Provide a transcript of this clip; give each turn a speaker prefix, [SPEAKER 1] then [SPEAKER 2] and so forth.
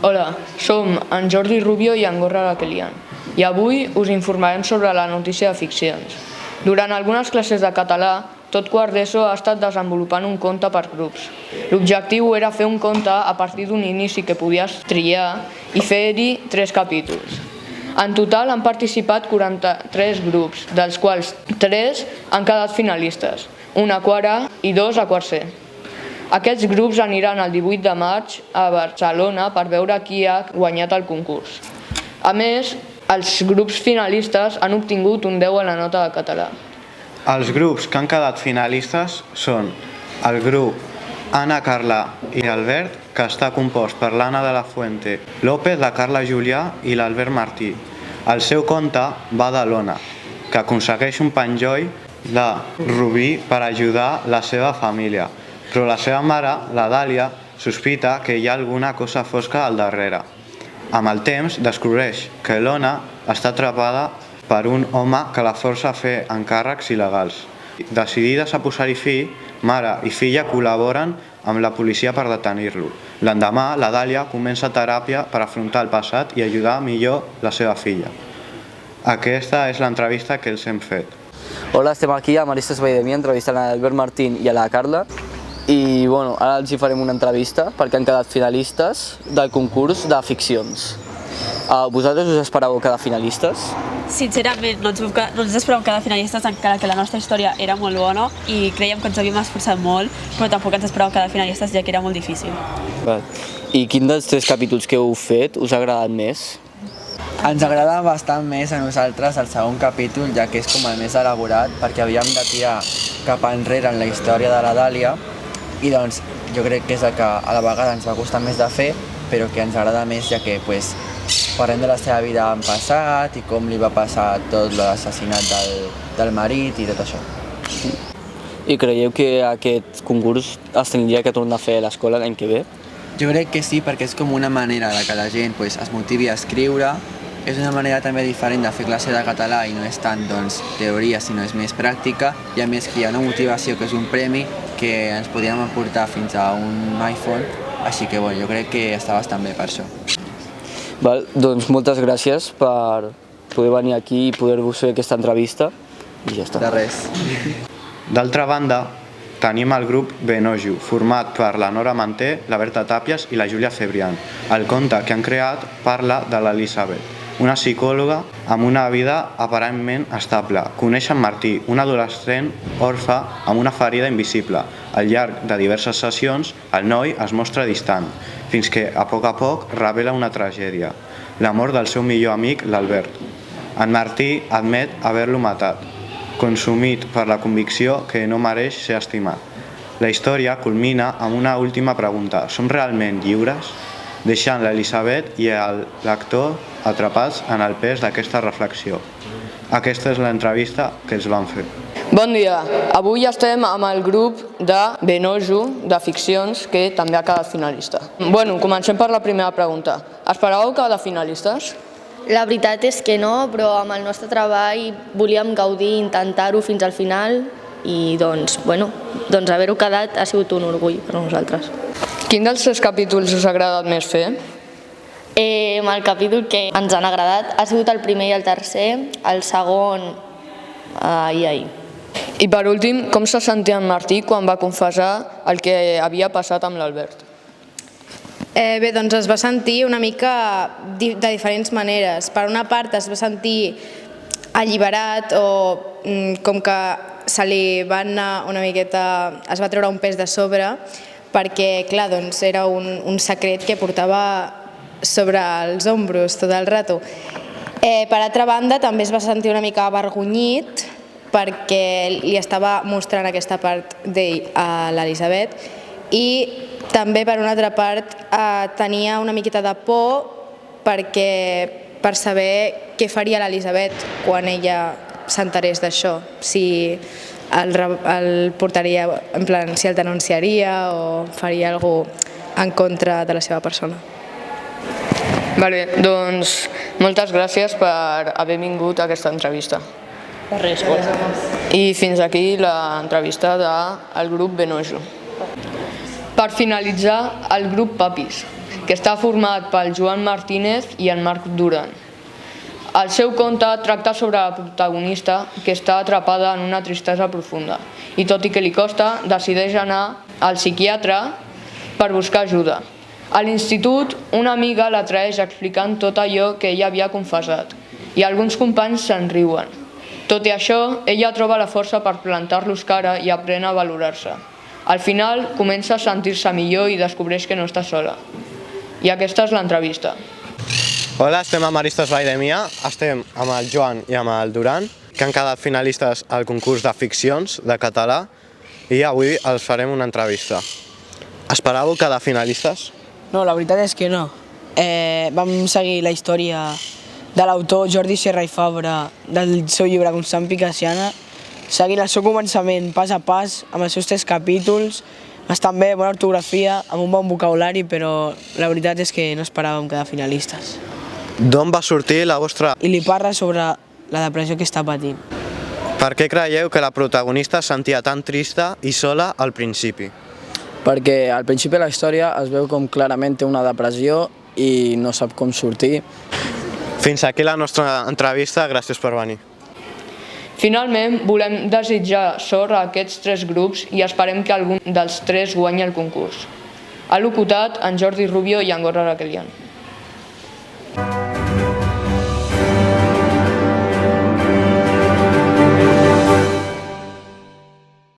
[SPEAKER 1] Hola, som en Jordi Rubio i en Gorra Laquelian i avui us informarem sobre la notícia de ficcions. Durant algunes classes de català, tot quart d'ESO ha estat desenvolupant un conte per grups. L'objectiu era fer un conte a partir d'un inici que podies triar i fer-hi 3 capítols. En total han participat 43 grups, dels quals 3 han quedat finalistes, un a quart A i 2 a quart C. Aquests grups aniran el 18 de maig a Barcelona per veure qui ha guanyat el concurs. A més, els grups finalistes han obtingut un 10 a la nota de català.
[SPEAKER 2] Els grups que han quedat finalistes són el grup Anna, Carla i Albert, que està compost per l'Anna de la Fuente López, la Carla Julià i l'Albert Martí. El seu conte va de l'Ona, que aconsegueix un penjoll de rubí per ajudar la seva família, però la seva mare, la Dàlia, sospita que hi ha alguna cosa fosca al darrere. Amb el temps descobreix que l'Ona està atrapada per un home que la força a fer encàrrecs il·legals. Decidides a posar-hi fi, mare i filla col·laboren amb la policia per detenir-lo. L'endemà, la Dàlia comença teràpia per afrontar el passat i ajudar millor la seva filla. Aquesta és l'entrevista que els hem fet.
[SPEAKER 3] Hola, estem aquí amb Aristes Valldevià entrevistant a l'Albert Martín i a la Carla. I ara els hi farem una entrevista perquè han quedat finalistes del concurs de ficcions. Vosaltres us esperàveu quedar finalistes?
[SPEAKER 4] Sincerament, no ens esperàvem quedar finalistes, encara que la nostra història era molt bona i creiem que ens havíem esforçat molt, però tampoc ens esperàvem quedar finalistes, ja que era molt difícil.
[SPEAKER 3] I quin dels 3 capítols que heu fet us ha agradat més?
[SPEAKER 5] Ens agrada bastant més a nosaltres el segon capítol, ja que és com el més elaborat, perquè havíem de tirar cap enrere en la història de la Dàlia i doncs jo crec que és el que a la vegada ens va costar més de fer, però que ens agrada més, ja que parlem de la seva vida en passat i com li va passar tot l'assassinat del marit i tot això.
[SPEAKER 3] I creieu que aquest concurs es tindria que tornar a fer a l'escola l'any que ve?
[SPEAKER 5] Jo crec que sí, perquè és com una manera de que la gent es motivi a escriure. És una manera també diferent de fer classe de català i no és tant teoria, sinó és més pràctica, i a més que hi ha una motivació que és un premi que ens podíem emportar fins a un iPhone, així que jo crec que està bastant bé per això.
[SPEAKER 3] Doncs moltes gràcies per poder venir aquí i poder-vos fer aquesta entrevista i ja està.
[SPEAKER 5] De res.
[SPEAKER 2] D'altra banda, tenim el grup Benojo, format per la Nora Manté, la Berta Tàpies i la Júlia Cebrián. El conte que han creat parla de l'Elisabet, una psicòloga amb una vida aparentment estable. Coneix en Martí, un adolescent orfe amb una ferida invisible. Al llarg de diverses sessions, el noi es mostra distant, fins que a poc revela una tragèdia, la mort del seu millor amic, l'Albert. En Martí admet haver-lo matat, consumit per la convicció que no mereix ser estimat. La història culmina amb una última pregunta: som realment lliures? Deixant l'Elisabet i el lector atrapats en el pes d'aquesta reflexió. Aquesta és l'entrevista que els vam fer.
[SPEAKER 1] Bon dia, avui estem amb el grup de Benojo, de ficcions, que també ha quedat finalista. Comencem per la primera pregunta. Esperàveu quedar finalistes?
[SPEAKER 6] La veritat és que no, però amb el nostre treball volíem gaudir, intentar-ho fins al final i haver-ho quedat ha sigut un orgull per nosaltres.
[SPEAKER 1] Quin dels 3 capítols us ha agradat més fer?
[SPEAKER 6] El capítol que ens han agradat ha sigut el primer i el tercer, el segon ahir.
[SPEAKER 1] I per últim, com se sentia en Martí quan va confessar el que havia passat amb l'Albert?
[SPEAKER 7] Es va sentir una mica de diferents maneres. Per una part es va sentir alliberat o com que se li va anar una miqueta, es va treure un pes de sobre, perquè clar, era un secret que portava sobre els ombros tot el rato. Per altra banda, també es va sentir una mica avergonyit perquè li estava mostrant aquesta part d'ell a l'Elisabet, i també per una altra part tenia una miqueta de por per saber què faria l'Elisabet quan ella s'enterés d'això, si el portaria, en plan, si el denunciaria o faria alguna cosa en contra de la seva persona.
[SPEAKER 1] Doncs moltes gràcies per haver vingut a aquesta entrevista.
[SPEAKER 4] Res.
[SPEAKER 1] I fins aquí l'entrevista del grup Benojo. Per finalitzar, el grup Papis, que està format pel Joan Martínez i en Marc Duran. El seu conte tracta sobre la protagonista que està atrapada en una tristesa profunda i, tot i que li costa, decideix anar al psiquiatre per buscar ajuda. A l'institut, una amiga l'atraeix explicant tot allò que ella havia confessat i alguns companys se'n riuen. Tot i això, ella troba la força per plantar-los cara i aprèn a valorar-se. Al final, comença a sentir-se millor i descobreix que no està sola. I aquesta és l'entrevista.
[SPEAKER 2] Hola, estem amb Aristes Valldemossa, estem amb el Joan i amb el Duran, que han quedat finalistes al concurs de ficcions de català i avui els farem una entrevista. Esperàveu quedar finalistes?
[SPEAKER 8] No, la veritat és que no. Vam seguir la història de l'autor Jordi Serra i Fabra del seu llibre Constant Picassiana, seguint el seu començament pas a pas, amb els seus 3 capítols, bastant bé, bona ortografia, amb un bon vocabulari, però la veritat és que no esperàvem quedar finalistes.
[SPEAKER 2] D'on va sortir la vostra...
[SPEAKER 8] I li parla sobre la depressió que està patint.
[SPEAKER 2] Per què creieu que la protagonista es sentia tan trista i sola al principi?
[SPEAKER 3] Perquè al principi de la història es veu com clarament té una depressió i no sap com sortir.
[SPEAKER 2] Fins aquí la nostra entrevista, gràcies per venir.
[SPEAKER 1] Finalment, volem desitjar sort a aquests 3 grups i esperem que algun dels 3 guanyi el concurs. Ha locutat en Jordi Rubio i en Gorra Raquelian.